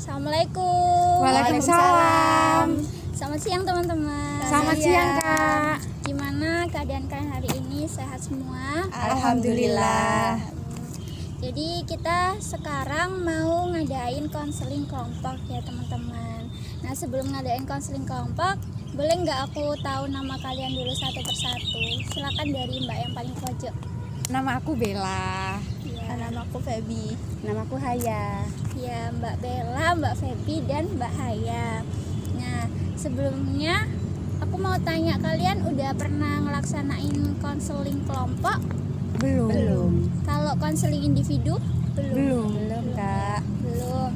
Assalamualaikum. Waalaikumsalam. Selamat siang teman-teman. Selamat siang Kak. Gimana keadaan kalian hari ini? Sehat semua? Alhamdulillah. Jadi kita sekarang mau ngadain konseling kelompok ya teman-teman. Nah sebelum ngadain konseling kelompok, boleh nggak aku tahu nama kalian dulu satu persatu? Silakan dari Mbak yang paling pojok. Nama aku Bella. Ya. Nama aku Feby. Nama aku Haya. Ya, Mbak Bella, Mbak Feby, dan Mbak Haya. Nah, sebelumnya aku mau tanya, kalian udah pernah ngelaksanain konseling kelompok? Belum. Kalau konseling individu? Belum Kak. Belum.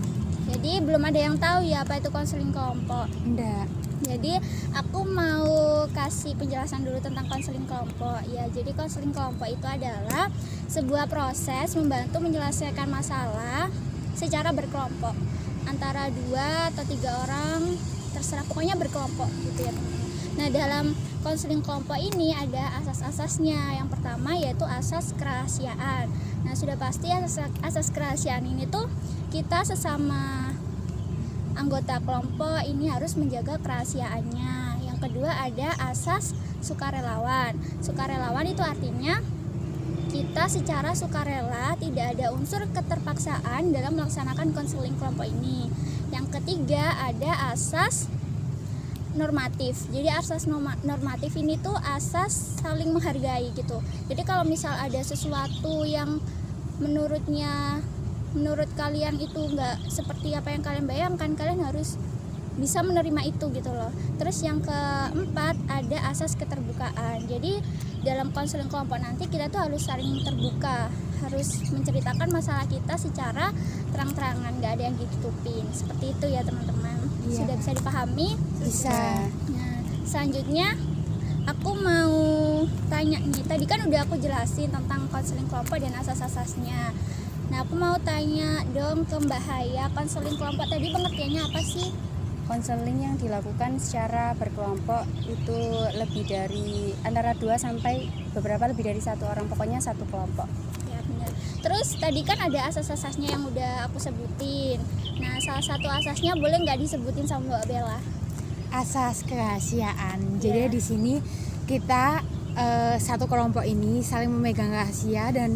Jadi belum ada yang tahu ya apa itu konseling kelompok. Enggak. Jadi aku mau kasih penjelasan dulu tentang konseling kelompok. Ya, jadi konseling kelompok itu adalah sebuah proses membantu menyelesaikan masalah secara berkelompok antara 2 atau 3 orang, terserah, pokoknya berkelompok gitu ya teman-teman. Nah, dalam konseling kelompok ini ada asas-asasnya. Yang pertama yaitu asas kerahasiaan. Nah, sudah pasti asas kerahasiaan ini tuh kita sesama anggota kelompok ini harus menjaga kerahasiaannya. Yang kedua ada asas sukarelawan. Sukarelawan itu artinya kita secara sukarela, tidak ada unsur keterpaksaan dalam melaksanakan konseling kelompok ini. Yang ketiga ada asas normatif. Jadi asas normatif ini tuh asas saling menghargai gitu. Jadi kalau misal ada sesuatu yang menurut kalian itu nggak seperti apa yang kalian bayangkan, kalian harus bisa menerima itu gitu loh. Terus yang keempat ada asas keterbukaan. Jadi dalam konseling kelompok nanti kita tuh harus saling terbuka, harus menceritakan masalah kita secara terang-terangan, nggak ada yang ditutupin. Seperti itu ya teman-teman. Iya. Sudah bisa dipahami? Bisa. Nah, selanjutnya aku mau tanya nih, tadi kan udah aku jelasin tentang konseling kelompok dan asas-asasnya. Nah, aku mau tanya dong ke Mbak Haya, konseling kelompok tadi pengertiannya apa sih? Konseling yang dilakukan secara berkelompok itu lebih dari antara 2 sampai beberapa lebih dari 1 orang, pokoknya satu kelompok. Ya benar. Terus tadi kan ada asas-asasnya yang udah aku sebutin. Nah, salah satu asasnya boleh nggak disebutin sama Mbak Bella? Asas kerahasiaan. Iya. Jadi di sini kita satu kelompok ini saling memegang rahasia, dan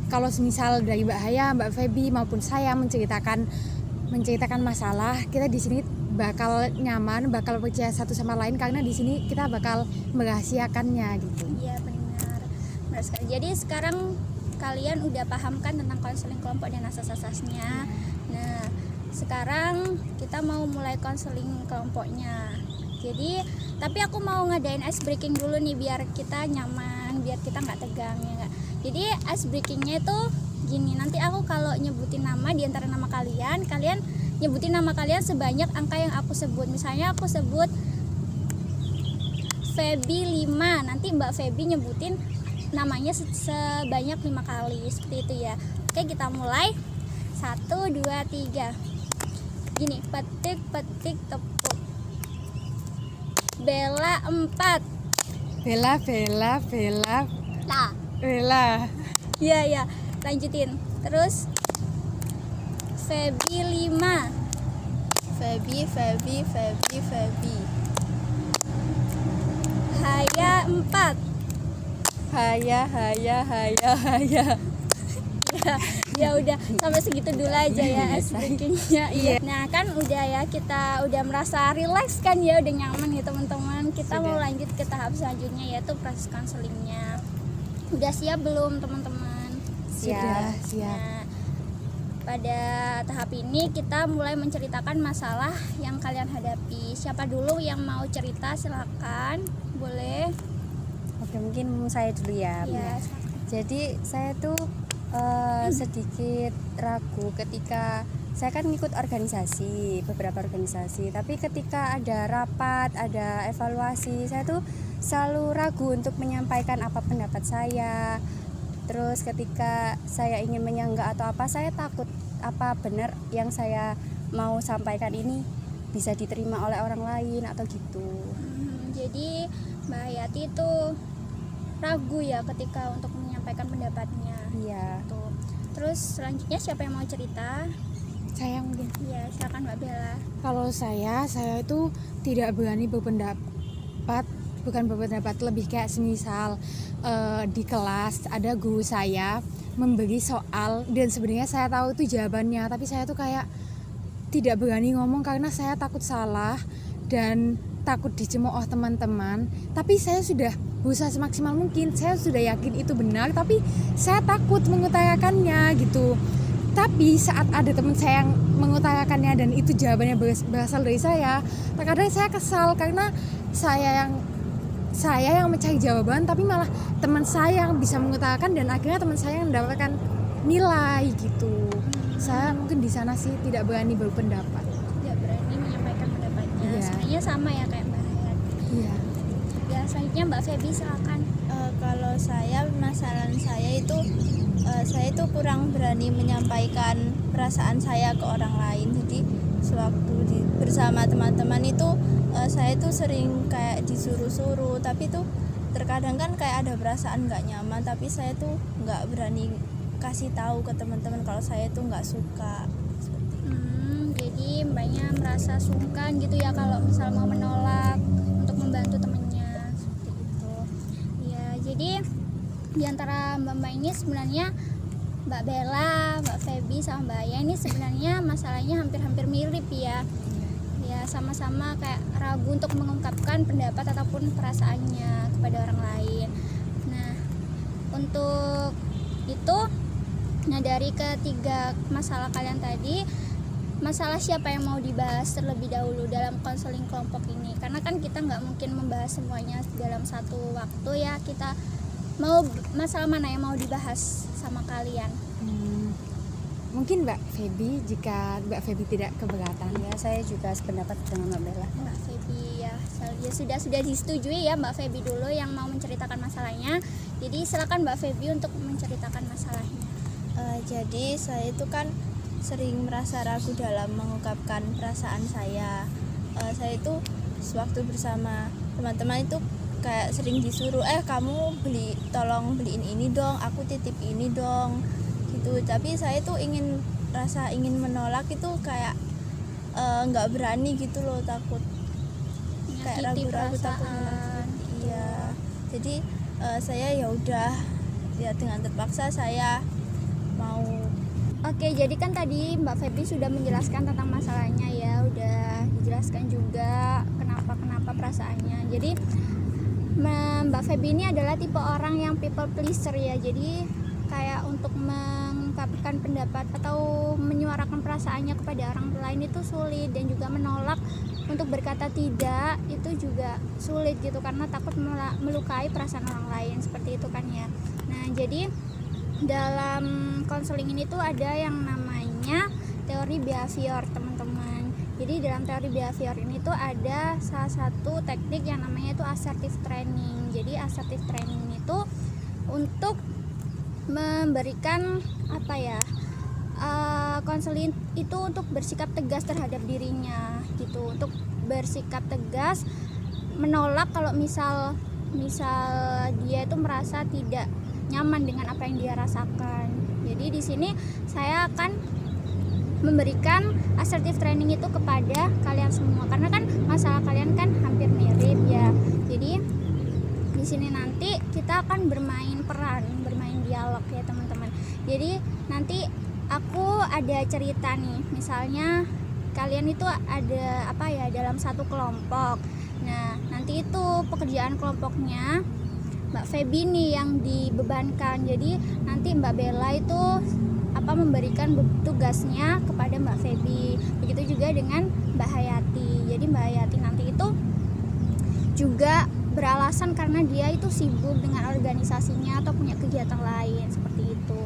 kalau misal dari Mbak Haya, Mbak Feby maupun saya menceritakan masalah, kita di sini bakal nyaman, bakal percaya satu sama lain karena di sini kita bakal merahasiakannya gitu. Iya benar. Benar sekali. Jadi sekarang kalian udah paham kan tentang konseling kelompok dan asas-asasnya. Nah, sekarang kita mau mulai konseling kelompoknya. Jadi, tapi aku mau ngadain ice breaking dulu nih biar kita nyaman, biar kita nggak tegang ya nggak. Jadi ice breakingnya itu gini, nanti aku kalau nyebutin nama di antara nama kalian nyebutin nama kalian sebanyak angka yang aku sebut. Misalnya aku sebut Feby 5, nanti Mbak Feby nyebutin namanya sebanyak 5 kali, seperti itu ya. Oke, kita mulai. 1, 2, 3. Gini, petik tepuk. Bella 4. Bella. Nah, Bella. iya. Lanjutin. Terus Feby 5. Feby. Haya 4. Haya. Ya udah sampai segitu dulu aja ya ice breakingnya. Iya. Nah kan udah ya, kita udah merasa relax kan ya, udah nyaman ya teman-teman. Kita mau lanjut ke tahap selanjutnya yaitu proses konselingnya. Udah siap belum teman-teman? Siap. Nah, pada tahap ini kita mulai menceritakan masalah yang kalian hadapi. Siapa dulu yang mau cerita? Silakan, boleh. Oke, mungkin saya dulu ya. Ya, Jadi saya tuh sedikit ragu ketika saya kan ngikut beberapa organisasi, tapi ketika ada rapat, ada evaluasi, saya tuh selalu ragu untuk menyampaikan apa pendapat saya. Terus ketika saya ingin menyanggah atau apa, saya takut apa benar yang saya mau sampaikan ini bisa diterima oleh orang lain atau gitu. Jadi Mbak Hayati itu ragu ya ketika untuk menyampaikan pendapatnya. Iya. Tuh. Terus selanjutnya siapa yang mau cerita? Saya mungkin. Ya, silakan Mbak Bella. Kalau saya itu tidak berani berpendapat, bukan berpendapat, lebih kayak semisal di kelas ada guru saya memberi soal dan sebenarnya saya tahu itu jawabannya, tapi saya tuh kayak tidak berani ngomong karena saya takut salah dan takut dicemooh teman-teman. Tapi saya sudah berusaha semaksimal mungkin, saya sudah yakin itu benar, tapi saya takut mengutarakannya gitu. Tapi saat ada teman saya yang mengutarakannya dan itu jawabannya berasal dari saya, terkadang saya kesal karena saya yang mencari jawaban, tapi malah teman saya yang bisa mengutarakan dan akhirnya teman saya yang mendapatkan nilai gitu. Saya mungkin di sana sih tidak berani berpendapat. Tidak berani menyampaikan pendapatnya. Iya. Sebenarnya sama ya kayak Mbak Hayat. Iya. Ya, selanjutnya Mbak Feby silakan. Kalau saya, masalah saya itu kurang berani menyampaikan perasaan saya ke orang lain. Jadi sewaktu bersama teman-teman itu saya itu sering kayak disuruh-suruh, tapi tuh terkadang kan kayak ada perasaan nggak nyaman, tapi saya tuh nggak berani kasih tahu ke teman-teman kalau saya tuh nggak suka. Jadi mbaknya merasa sungkan gitu ya kalau misal mau menolak untuk membantu temennya seperti itu. Ya, jadi di antara mbak-mbak ini sebenarnya Mbak Bella, Mbak Feby sama Mbak Aya ini sebenarnya masalahnya hampir-hampir mirip ya. Ya, sama-sama kayak ragu untuk mengungkapkan pendapat ataupun perasaannya kepada orang lain. Nah, untuk itu, nah dari ketiga masalah kalian tadi, masalah siapa yang mau dibahas terlebih dahulu dalam konseling kelompok ini? Karena kan kita nggak mungkin membahas semuanya dalam satu waktu ya. Kita mau masalah mana yang mau dibahas sama kalian? Mungkin Mbak Feby, jika Mbak Feby tidak keberatan. Ya, saya juga sependapat dengan Mbak Bella. Mbak Feby ya sudah disetujui ya Mbak Feby dulu yang mau menceritakan masalahnya. Jadi silakan Mbak Feby untuk menceritakan masalahnya. Jadi saya itu kan sering merasa ragu dalam mengungkapkan perasaan saya. Saya itu sewaktu bersama teman-teman itu kayak sering disuruh, kamu tolong beliin ini dong, aku titip ini dong gitu. Tapi saya tuh ingin menolak itu kayak nggak berani gitu loh, takut kayak ragu-ragu, takut menolak. Iya, jadi saya ya udah ya dengan terpaksa saya mau. Oke, jadi kan tadi Mbak Feby sudah menjelaskan tentang masalahnya ya, udah dijelaskan juga kenapa perasaannya. Jadi Mbak Feby ini adalah tipe orang yang people pleaser ya. Jadi kayak untuk mengungkapkan pendapat atau menyuarakan perasaannya kepada orang lain itu sulit, dan juga menolak untuk berkata tidak itu juga sulit gitu karena takut melukai perasaan orang lain, seperti itu kan ya. Nah, jadi dalam konseling ini tuh ada yang namanya teori behavior, teman-teman. Jadi dalam teori behavior ini tuh ada salah satu teknik yang namanya itu assertive training. Jadi assertive training itu untuk memberikan konseling itu untuk bersikap tegas terhadap dirinya gitu, untuk bersikap tegas menolak kalau misal dia itu merasa tidak nyaman dengan apa yang dia rasakan. Jadi di sini saya akan memberikan assertive training itu kepada kalian semua karena kan masalah kalian kan hampir mirip ya. Jadi di sini nanti kita akan bermain peran, bermain dialog ya teman-teman. Jadi nanti aku ada cerita nih, misalnya kalian itu ada dalam satu kelompok. Nah, nanti itu pekerjaan kelompoknya Mbak Feby nih yang dibebankan. Jadi nanti Mbak Bella itu memberikan tugasnya kepada Mbak Feby. Begitu juga dengan Mbak Hayati. Jadi Mbak Hayati nanti itu juga beralasan karena dia itu sibuk dengan organisasinya atau punya kegiatan lain, seperti itu.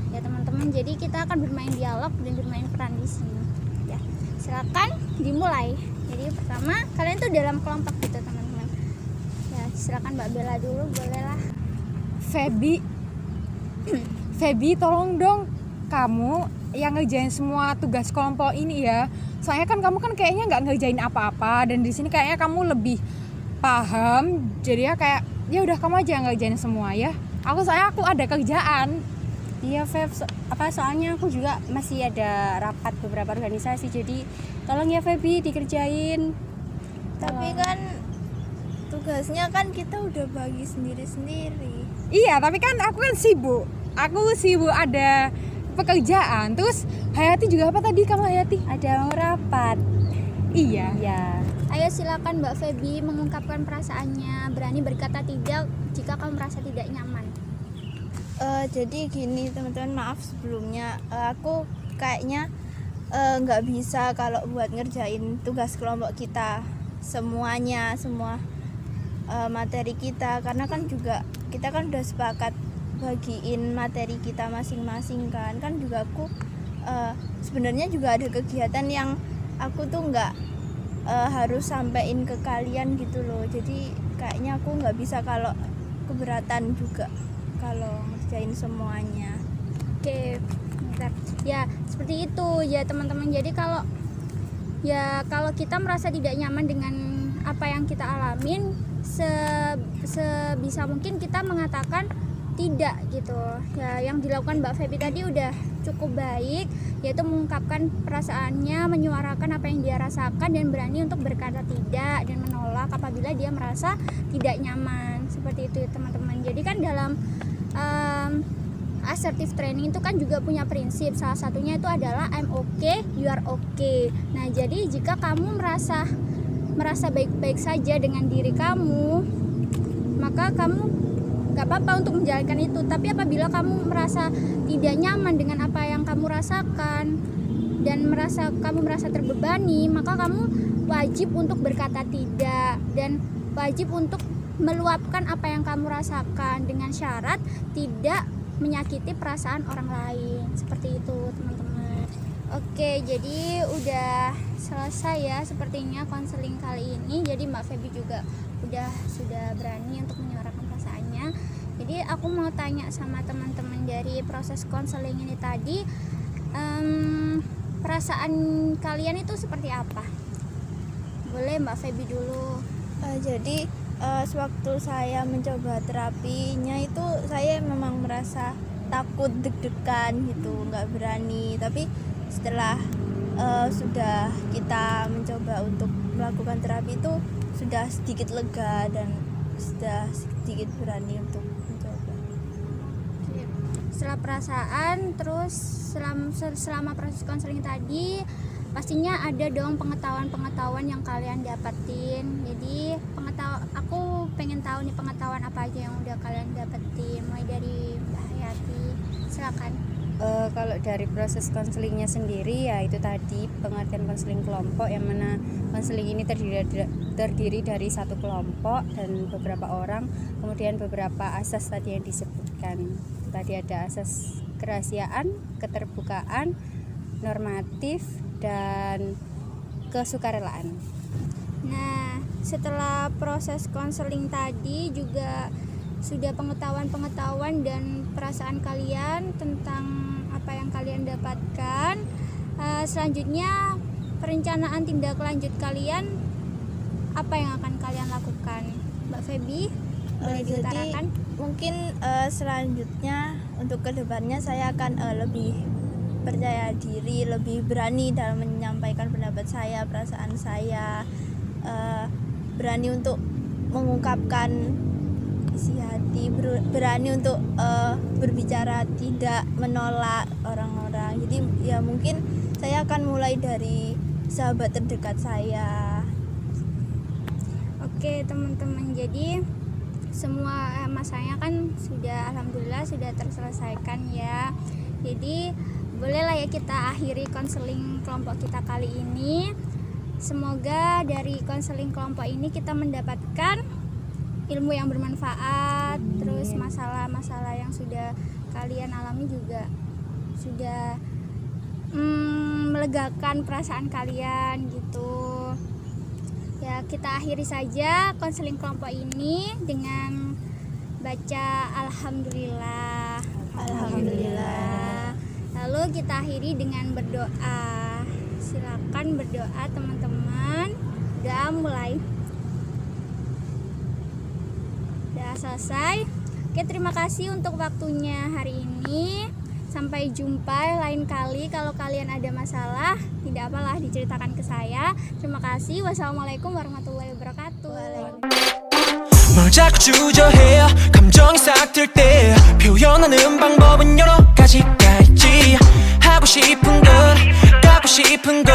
Ya teman-teman, jadi kita akan bermain dialog dan bermain peran di sini. Ya, silakan dimulai. Jadi pertama kalian tuh dalam kelompok gitu teman-teman. Ya, silakan Mbak Bella dulu, bolehlah. Feby, tolong dong kamu yang ngerjain semua tugas kelompok ini ya. Soalnya kan kamu kan kayaknya nggak ngerjain apa-apa dan di sini kayaknya kamu lebih paham. Jadi ya kayak ya udah kamu aja yang ngerjain semua ya. Aku ada kerjaan. Iya Feb, soalnya aku juga masih ada rapat beberapa organisasi, jadi tolong ya Febi dikerjain. Tapi kan tugasnya kan kita udah bagi sendiri-sendiri. Iya, tapi kan aku kan sibuk. Aku sibuk ada pekerjaan. Terus Hayati juga apa tadi kamu Hayati? Ada mau rapat. Iya. Ya. Ayo silakan Mbak Feby mengungkapkan perasaannya, berani berkata tidak jika kamu merasa tidak nyaman. Jadi gini teman-teman, maaf sebelumnya, aku kayaknya nggak bisa kalau buat ngerjain tugas kelompok kita semua materi kita, karena kan juga kita kan udah sepakat bagiin materi kita masing-masing kan juga aku sebenarnya juga ada kegiatan yang aku tuh nggak harus sampein ke kalian gitu loh, jadi kayaknya aku nggak bisa kalau keberatan juga kalau ngerjain semuanya. Oke, bentar. Ya seperti itu ya teman-teman. Jadi kalau kita merasa tidak nyaman dengan apa yang kita alamin, sebisa mungkin kita mengatakan tidak gitu. Ya yang dilakukan Mbak Feby tadi udah cukup baik, yaitu mengungkapkan perasaannya, menyuarakan apa yang dia rasakan dan berani untuk berkata tidak dan menolak apabila dia merasa tidak nyaman. Seperti itu ya teman-teman. Jadi kan dalam assertive training itu kan juga punya prinsip, salah satunya itu adalah I'm okay, you are okay. Nah jadi jika kamu merasa baik-baik saja dengan diri kamu, maka kamu gak apa-apa untuk menjalankan itu. Tapi apabila kamu merasa tidak nyaman dengan apa yang kamu rasakan dan kamu merasa terbebani, maka kamu wajib untuk berkata tidak dan wajib untuk meluapkan apa yang kamu rasakan dengan syarat tidak menyakiti perasaan orang lain. Seperti itu teman-teman. Oke, jadi udah selesai ya sepertinya konseling kali ini. Jadi Mbak Feby juga sudah berani untuk menyuarakan perasaannya. Jadi aku mau tanya sama teman-teman dari proses konseling ini tadi, perasaan kalian itu seperti apa? Boleh Mbak Feby dulu. Jadi sewaktu saya mencoba terapinya itu saya memang merasa takut, deg-degan gitu, nggak berani. Tapi setelah sudah kita mencoba untuk melakukan terapi itu sudah sedikit lega dan sudah sedikit berani untuk mencoba. Setelah perasaan, terus selama proses konseling tadi pastinya ada dong pengetahuan yang kalian dapetin. Jadi aku pengen tahu nih pengetahuan apa aja yang udah kalian dapetin, mulai dari Mbak Hayati, silakan. Kalau dari proses konselingnya sendiri ya itu tadi pengertian konseling kelompok, yang mana konseling ini terdiri dari satu kelompok dan beberapa orang, kemudian beberapa asas tadi yang disebutkan. Tadi ada asas kerahasiaan, keterbukaan, normatif, dan kesukarelaan. Nah, setelah proses konseling tadi juga sudah pengetahuan dan perasaan kalian tentang apa yang kalian dapatkan. Selanjutnya perencanaan tindak lanjut kalian, apa yang akan kalian lakukan? Mbak Feby, boleh diutarakan? Jadi mungkin selanjutnya untuk kedepannya saya akan lebih percaya diri, lebih berani dalam menyampaikan pendapat saya, perasaan saya, berani untuk mengungkapkan isi hati, berani untuk berbicara tidak menolak orang-orang. Jadi ya mungkin saya akan mulai dari sahabat terdekat saya. Oke teman-teman, jadi semua masanya kan sudah alhamdulillah sudah terselesaikan ya. Jadi bolehlah ya kita akhiri konseling kelompok kita kali ini. Semoga dari konseling kelompok ini kita mendapatkan ilmu yang bermanfaat. Terus masalah-masalah yang sudah kalian alami juga sudah melegakan perasaan kalian gitu. Ya kita akhiri saja konseling kelompok ini dengan baca alhamdulillah. Alhamdulillah. Lalu kita akhiri dengan berdoa. Silakan berdoa teman-teman. Udah mulai. Udah selesai. Oke, terima kasih untuk waktunya hari ini. Sampai jumpa lain kali. Kalau kalian ada masalah, tidak apalah diceritakan ke saya. Terima kasih. Wassalamualaikum warahmatullahi wabarakatuh. 뭘 자꾸 주저해 감정이 싹 들 때 표현하는 방법은 여러 가지가 있지 하고 싶은 것 갖고 싶은 것